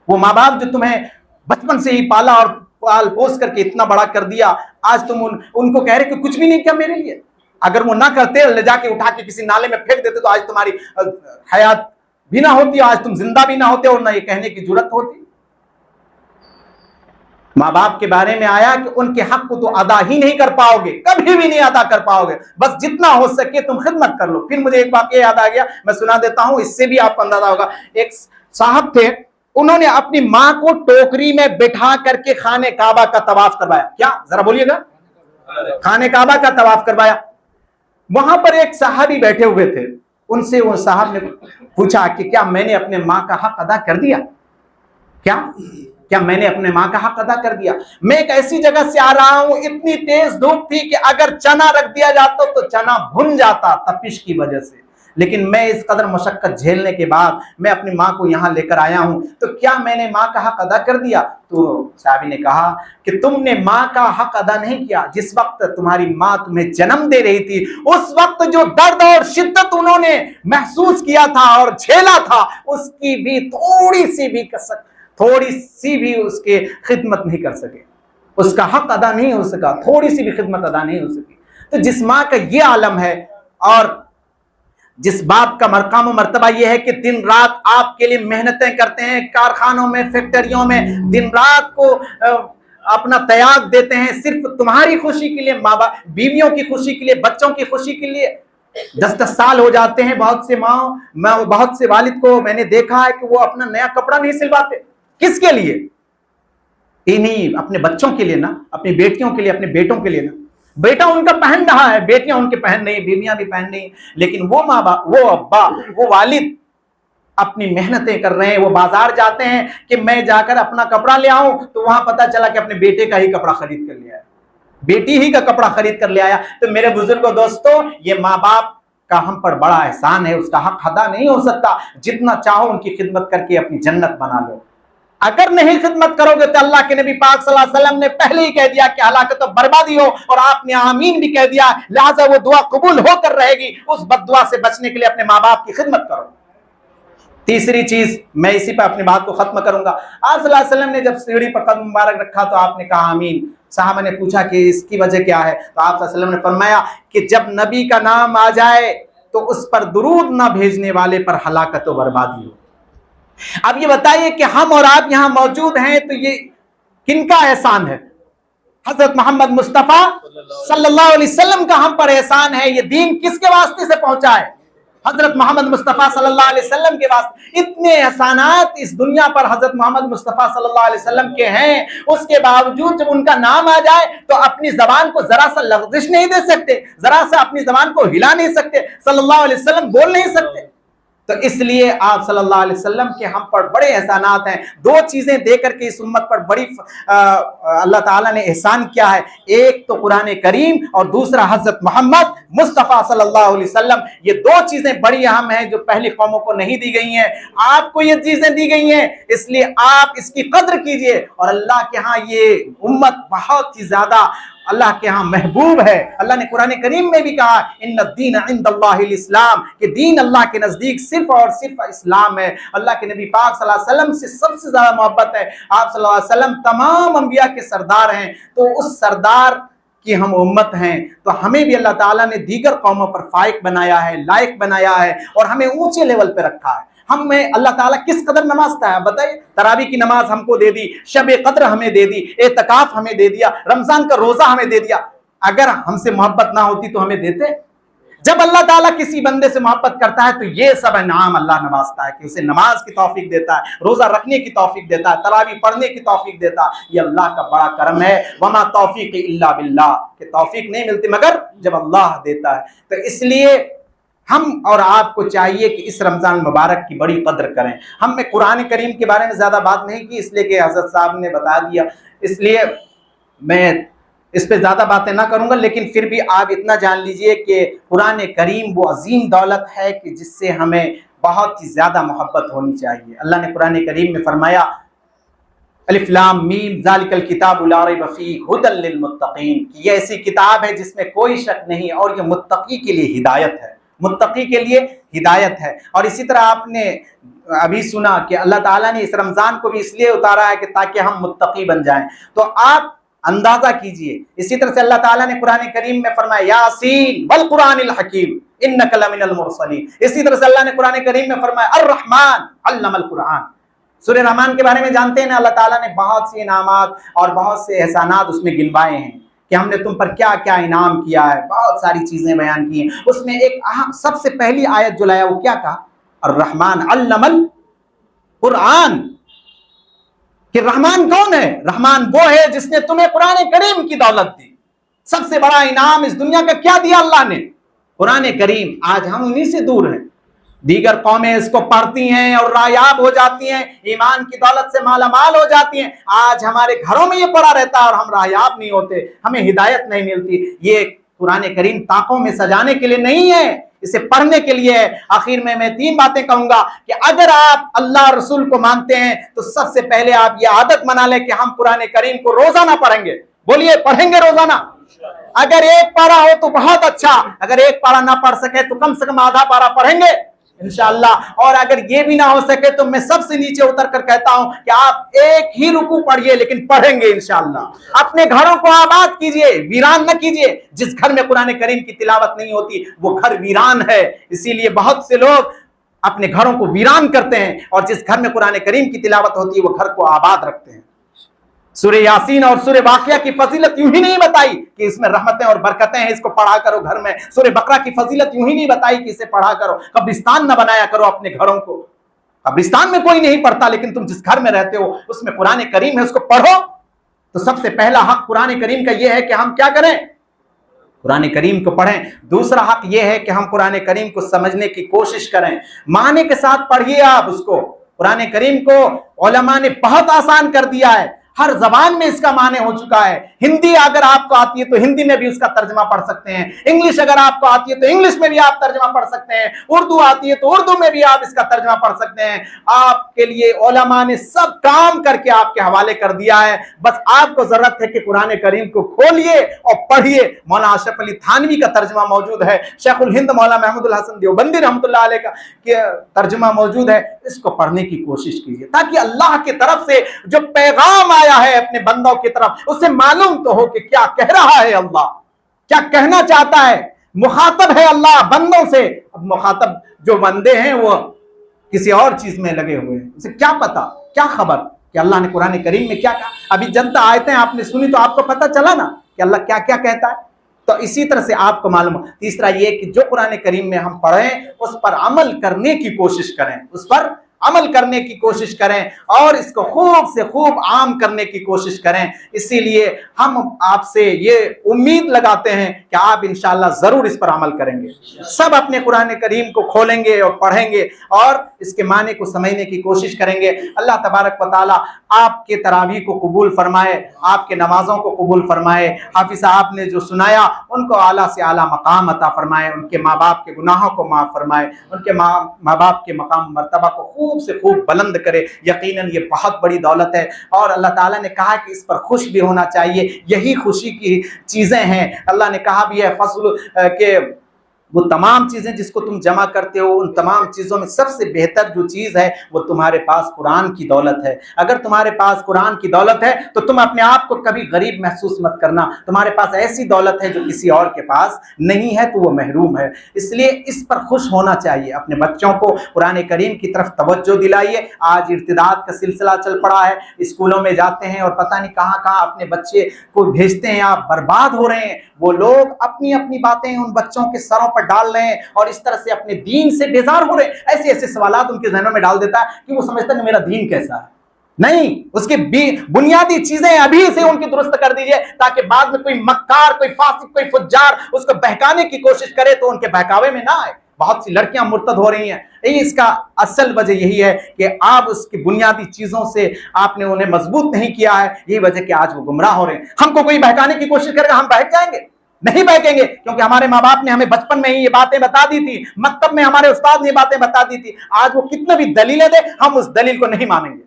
वो माँ बाप जो तुम्हें बचपन से ही पाला और पाल पोस करके इतना बड़ा कर दिया, आज तुम उनको कह रहे कि कुछ भी नहीं किया मेरे लिए। अगर वो ना करते, ले जाके उठा के किसी नाले में फेंक देते तो आज तुम्हारी हयात भी ना होती, आज तुम जिंदा भी ना होते और ना ये कहने की जरूरत होती। माँ बाप के बारे में आया कि उनके हक को तो अदा ही नहीं कर पाओगे, कभी भी नहीं अदा कर पाओगे, बस जितना हो सके तुम खिदमत कर लो। फिर मुझे एक वाकया याद आ गया, मैं सुना देता हूं, इससे भी आपको अंदाजा होगा। एक साहब थे, उन्होंने अपनी माँ को टोकरी में बिठा करके खाने काबा का तवाफ करवाया। क्या, जरा बोलिएगा, खाने काबा का तवाफ करवाया। वहां पर एक साहबी बैठे हुए थे, उनसे वो साहब ने पूछा कि क्या मैंने अपने माँ का हक अदा कर दिया, क्या मैंने अपने माँ का हक अदा कर दिया। मैं एक ऐसी जगह से आ रहा हूं, इतनी तेज धूप थी कि अगर चना रख दिया जाता तो चना भुन जाता तपिश की वजह से, लेकिन मैं इस कदर मशक्कत झेलने के बाद मैं अपनी माँ को यहाँ लेकर आया हूँ, तो क्या मैंने माँ का हक अदा कर दिया। तो साहबी ने कहा कि तुमने माँ का हक अदा नहीं किया। जिस वक्त तुम्हारी माँ तुम्हें जन्म दे रही थी उस वक्त जो दर्द और शिद्दत उन्होंने महसूस किया था और झेला था, उसकी भी थोड़ी सी भी उसके खिदमत नहीं कर सके, उसका हक अदा नहीं हो सका, थोड़ी सी भी खिदमत अदा नहीं हो सकी। तो जिस माँ का ये आलम है और जिस बाप का मरकाम मर्तबा यह है कि दिन रात आपके लिए मेहनतें करते हैं, कारखानों में, फैक्ट्रियों में दिन रात को अपना त्याग देते हैं सिर्फ तुम्हारी खुशी के लिए, माँ बाप बीवियों की खुशी के लिए, बच्चों की खुशी के लिए। 10-10 साल हो जाते हैं, बहुत से बहुत से वालिद को मैंने देखा है कि वो अपना नया कपड़ा नहीं सिलवाते। किसके लिए? इन्हीं अपने बच्चों के लिए ना, अपनी बेटियों के लिए, अपने बेटों के लिए ना। बेटा उनका पहन रहा है, बेटियां उनके पहन रही, बीवियां भी पहन रही, लेकिन वो माँ बाप, वो अब्बा, वो वालिद अपनी मेहनतें कर रहे हैं। वो बाजार जाते हैं कि मैं जाकर अपना कपड़ा ले आऊं, तो वहां पता चला कि अपने बेटे का ही कपड़ा खरीद कर ले आया, बेटी ही का कपड़ा खरीद कर ले आया। तो मेरे बुजुर्गों, दोस्तों, ये माँ बाप का हम पर बड़ा एहसान है, उसका हक अदा नहीं हो सकता। जितना चाहो उनकी खिदमत करके अपनी जन्नत बना लो। अगर नहीं खिदमत करोगे तो अल्लाह के नबी पाक सल्लल्लाहु अलैहि वसल्लम ने पहले ही कह दिया कि हलाकत तो बर्बादी हो, और आपने आमीन भी कह दिया, लिहाजा वो दुआ कबूल होकर रहेगी। उस बददुआ से बचने के लिए अपने माँ बाप की खिदमत करो। तीसरी चीज, मैं इसी पर अपनी बात को खत्म करूंगा। आप सल्लल्लाहु अलैहि वसल्लम ने जब सीढ़ी पर कदम मुबारक रखा तो आपने कहा आमीन। साहबा ने पूछा कि इसकी वजह क्या है, तो आप सल्लल्लाहु अलैहि वसल्लम ने फरमाया कि जब नबी का नाम आ जाए तो उस पर दुरूद ना भेजने वाले पर हलाकत व बर्बादी हो। अब ये बताइए कि हम और आप यहां मौजूद हैं तो ये किनका एहसान है? हजरत मोहम्मद मुस्तफा सल्लल्लाहु अलैहि वसल्लम का हम पर एहसान है। ये दीन किसके वास्ते से पहुंचा है? हजरत मोहम्मद मुस्तफ़ा सल्लल्लाहु अलैहि वसल्लम के वास्ते इतने एहसानात इस दुनिया पर हजरत मोहम्मद मुस्तफ़ा सल्लल्लाहु अलैहि वसल्लम के हैं, उसके बावजूद जब उनका नाम आ जाए तो अपनी जबान को जरा सा लग़ज़िश नहीं दे सकते, जरा सा अपनी जबान को हिला नहीं सकते, सल्लल्लाहु अलैहि वसल्लम बोल नहीं सकते। तो इसलिए आप सल्लल्लाहु अलैहि वसल्लम के हम पर बड़े एहसानात हैं। दो चीजें देकर के इस उम्मत पर बड़ी अल्लाह ताला ने एहसान किया है, एक तो कुरान करीम और दूसरा हजरत मोहम्मद मुस्तफ़ा सल्लल्लाहु अलैहि वसल्लम। ये दो चीजें बड़ी अहम हैं जो पहली कौमों को नहीं दी गई हैं, आपको ये चीजें दी गई हैं, इसलिए आप इसकी कद्र कीजिए। और अल्लाह के यहाँ ये उम्मत बहुत ही ज्यादा अल्लाह के यहाँ महबूब है। अल्लाह ने कुरान करीम में भी कहा इन्ना दीन इंदल्लाहिल इस्लाम, कि दीन अल्लाह के नजदीक सिर्फ और सिर्फ इस्लाम है। अल्लाह के नबी पाक सल्लल्लाहु अलैहि वसल्लम से सबसे ज्यादा मोहब्बत है। आप सल्लल्लाहु अलैहि वसल्लम तमाम अंबिया के सरदार हैं, तो उस सरदार की हम उम्मत हैं, तो हमें भी अल्लाह ताला ने दीगर कौमों पर फाइक बनाया है, लायक बनाया है और हमें ऊंचे लेवल पे रखा है। हमें अल्लाह ताला किस कदर नमाज का है बताइए, तरावी की नमाज हमको दे दी, शब कद्र हमें दे दी, एतकाफ हमें दे दिया, रमजान का रोजा हमें दे दिया। अगर हमसे मोहब्बत ना होती तो हमें देते? जब अल्लाह ताला किसी बंदे से मोहब्बत करता है तो ये सब इनाम अल्लाह नवाजता है कि उसे नमाज की तौफीक देता है, रोजा रखने की तौफीक देता है, तरावी पढ़ने की तौफीक देता है। ये अल्लाह का बड़ा करम है। वमा तौफीक इल्ला बिल्लाह, कि तौफीक नहीं मिलती मगर जब अल्लाह देता है। तो इसलिए हम और आपको चाहिए कि इस रमजान मुबारक की बड़ी कद्र करें। हमने कुरान करीम के बारे में ज्यादा बात नहीं की, इसलिए कि हजरत साहब ने बता दिया, इसलिए मैं इस पे ज्यादा बातें ना करूंगा। लेकिन फिर भी आप इतना जान लीजिए कि कुरान करीम वो अजीम दौलत है कि जिससे हमें बहुत ही ज्यादा मोहब्बत होनी चाहिए। अल्लाह ने कुरान करीम में फरमाया अलिफ लाम मीम ज़ालिकल किताबु ला रैब फीहि हुदल लिल मुत्तकीन, कि ये ऐसी किताब है जिसमें कोई शक नहीं और ये मुत्तकी के लिए हिदायत है, मुत्तकी के लिए हिदायत है। और इसी तरह आपने अभी सुना कि अल्लाह ताला ने इस रमजान को भी इसलिए उतारा है कि ताकि हम मुत्तकी बन जाएं। तो आप अंदाजा कीजिए, इसी तरह से अल्लाह ताला ने कुरान करीम में फरमाया यासीन वल कुरानिल हकीम इन्नका लमिनल मुरसलीन। इसी तरह से अल्लाह ने कुरान करीम में फरमाया अर रहमान अल्लमल कुरान। सूरह रहमान के बारे में जानते हैं ना, अल्लाह ताला ने बहुत सी इनामात और बहुत से एहसानात उसमें गिनवाए हैं कि हमने तुम पर क्या क्या इनाम किया है, बहुत सारी चीजें बयान की हैं। उसमें एक सबसे पहली आयत जो लाया वो क्या कहा, और रहमान अल्लमल कुरान, कि रहमान कौन है? रहमान वो है जिसने तुम्हें कुरान करीम की दौलत दी। सबसे बड़ा इनाम इस दुनिया का क्या दिया अल्लाह ने? कुरान करीम। आज हम उन्हीं से दूर हैं। दीगर कौमें इसको पढ़ती हैं और रायाब हो जाती हैं, ईमान की दौलत से मालामाल हो जाती हैं। आज हमारे घरों में ये पड़ा रहता है और हम रायाब नहीं होते, हमें हिदायत नहीं मिलती। ये कुरान करीम ताकों में सजाने के लिए नहीं है, इसे पढ़ने के लिए है। आखिर में मैं 3 बातें कहूंगा कि अगर आप अल्लाह रसूल को मानते हैं तो सबसे पहले आप ये आदत बना लें कि हम कुरान करीम को रोजाना पढ़ेंगे। बोलिए, पढ़ेंगे रोजाना। अगर एक पारा हो तो बहुत अच्छा, अगर एक पारा ना पढ़ सके तो कम से कम आधा पारा पढ़ेंगे इंशाअल्लाह। और अगर ये भी ना हो सके तो मैं सबसे नीचे उतर कर कहता हूं कि आप एक ही रुकू पढ़िए, लेकिन पढ़ेंगे इंशाअल्लाह। अपने घरों को आबाद कीजिए, वीरान न कीजिए। जिस घर में कुरान करीम की तिलावत नहीं होती वो घर वीरान है। इसीलिए बहुत से लोग अपने घरों को वीरान करते हैं और जिस घर में कुरान करीम की तिलावत होती है वो घर को आबाद रखते हैं। सूरह यासीन और सूरह वाक़िया की फजीलत यूं ही नहीं बताई कि इसमें रहमतें और बरकतें हैं, इसको पढ़ा करो घर में। सूरह बकरा की फजीलत यूं ही नहीं बताई कि इसे पढ़ा करो। कब्रिस्तान न बनाया करो अपने घरों को। कब्रिस्तान में कोई नहीं पढ़ता, लेकिन तुम जिस घर में रहते हो उसमें कुरान करीम है, उसको पढ़ो। तो सबसे पहला हक कुरान करीम का यह है कि हम क्या करें? कुरान करीम को पढ़ें। दूसरा हक यह है कि हम कुरान करीम को समझने की कोशिश करें। माने के साथ पढ़िए आप उसको। कुरान करीम को उलमा ने बहुत आसान कर दिया है, हर जबान में इसका माने हो चुका है। हिंदी अगर आपको आती है तो हिंदी में भी उसका तर्जमा पढ़ सकते हैं, इंग्लिश अगर आपको आती है तो इंग्लिश में भी आप तर्जमा पढ़ सकते हैं, उर्दू आती है तो उर्दू में भी आप इसका तर्जमा पढ़ सकते हैं। आपके लिए उलमा ने सब काम करके आपके हवाले कर दिया है। बस आपको जरूरत है कि कुरान करीम को खोलिए और पढ़िए। मौलाना अशरफ अली थानवी का तर्जमा मौजूद है, शेखुल हिंद मौलाना महमूदुल हसन देवबंदी रहमतुल्लाह अलैह का तर्जमा मौजूद है। इसको पढ़ने की कोशिश कीजिए ताकि अल्लाह की तरफ से जो पैगाम आया है अपने बंदों की तरफ उसे मालूम तो हो कि क्या कह रहा है अल्लाह, क्या कहना चाहता है। मुखातब है अल्लाह बंदों से। अब मुखातब जो बंदे हैं वो किसी और चीज में लगे हुए हैं, उसे क्या पता, क्या खबर कि अल्लाह ने कुरान करीम में क्या कहा। अभी जनता आयतें आपने सुनी तो आपको पता चला ना कि अल्लाह क्या क्या कहता है। तो इसी तरह से आपको मालूम हो। तीसरा ये कि जो कुरान करीम में हम पढ़ें उस पर अमल करने की कोशिश करें, उस पर अमल करने की कोशिश करें और इसको खूब से खूब आम करने की कोशिश करें। इसीलिए हम आपसे ये उम्मीद लगाते हैं कि आप इंशाअल्लाह जरूर इस पर अमल करेंगे। सब अपने कुरान करीम को खोलेंगे और पढ़ेंगे और इसके माने को समझने की कोशिश करेंगे। अल्लाह तबारक व तआला आपके तरावी को कबूल फरमाए, आपके नमाजों को कबूल फरमाए। हाफिज साहब ने जो सुनाया उनको आला से आला मकाम अता फरमाए, उनके माँ बाप के गुनाहों को माफ फरमाए, उनके माँ बाप के मकाम मर्तबा को खूब से खूब बुलंद करे। यकीनन ये बहुत बड़ी दौलत है और अल्लाह ताला ने कहा कि इस पर खुश भी होना चाहिए, यही खुशी की चीजें हैं। अल्लाह ने कहा भी है फजल के वो तमाम चीजें जिसको तुम जमा करते हो उन तमाम चीजों में सबसे बेहतर जो चीज है वो तुम्हारे पास कुरान की दौलत है। अगर तुम्हारे पास कुरान की दौलत है तो तुम अपने आप को कभी गरीब महसूस मत करना। तुम्हारे पास ऐसी दौलत है जो किसी और के पास नहीं है तो वो महरूम है। इसलिए इस पर खुश होना चाहिए। अपने बच्चों को कुरान करीम की तरफ तवज्जो दिलाइए। आज इर्तिदाद का सिलसिला चल पड़ा है, स्कूलों में जाते हैं और पता नहीं कहाँ कहाँ अपने बच्चे को भेजते हैं, आप बर्बाद हो रहे हैं। वो लोग अपनी अपनी बातें उन बच्चों के सरों पर डाल रहे हैं और इस तरह से अपने दीन से बेजार हो रहे हैं। ऐसे ऐसे सवालात उनके जहनों में डाल देता है कि वो समझता है मेरा दीन कैसा है। नहीं, उसकी बुनियादी चीजें अभी से उनकी दुरुस्त कर दीजिए ताकि बाद में कोई मक्कार, कोई फासिक, कोई फुज्जार उसको बहकाने की कोशिश करे तो उनके बहकावे में ना आए। बहुत सी लड़कियां मुर्तद हो रही हैं। इसका असल वजह यही है कि आप उसकी बुनियादी चीजों से आपने उन्हें मजबूत नहीं किया है। यही वजह कि आज वो गुमराह हो रहे हैं। हमको कोई बहकाने की कोशिश करेगा, हम बहक जाएंगे? नहीं बहकेंगे, क्योंकि हमारे माँ बाप ने हमें बचपन में ही ये बातें बता दी थी, मक्तब में हमारे उस्ताद ने ये बातें बता दी थी। आज वो कितने भी दलीलें दे, हम उस दलील को नहीं मानेंगे।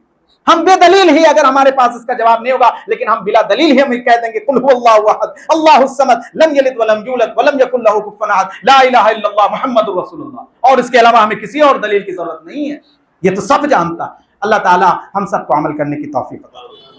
हम बेदलील ही, अगर हमारे पास इसका जवाब नहीं होगा, लेकिन हम बिला दलील ही हम कह देंगे कुल हुवल्लाहु अहद अल्लाहुस समद लम यलिद वलम यूलद वलम यकुल लहू कुफुवन अहद ला इलाहा इल्लल्लाह मुहम्मदुर रसूलुल्लाह। और इसके अलावा हमें किसी और दलील की जरूरत नहीं है। ये तो सब जानता। अल्लाह ताला हम सबको अमल करने की तौफीक अता फरमाए।